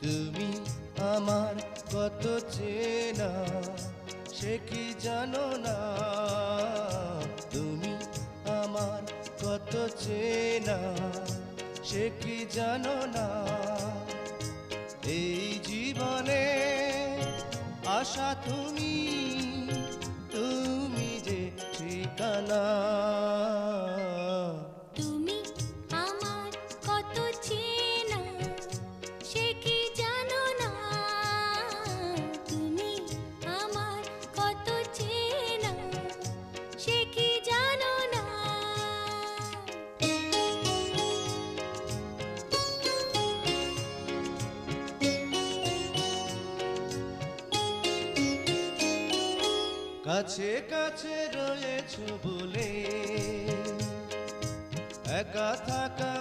তুমি আমার কত চেনা সে কি জানো না, তুমি আমার কত চেনা সে কি জানো না। এই জীবনে আশা তুমি, তুমি যে ঠিকানা। তুমি আমার কত চেনা সে কি জানো না, তুমি আমার কত চেনা সে কি জানো না। কাছে কাছে রয়েছো বলে একা থাকা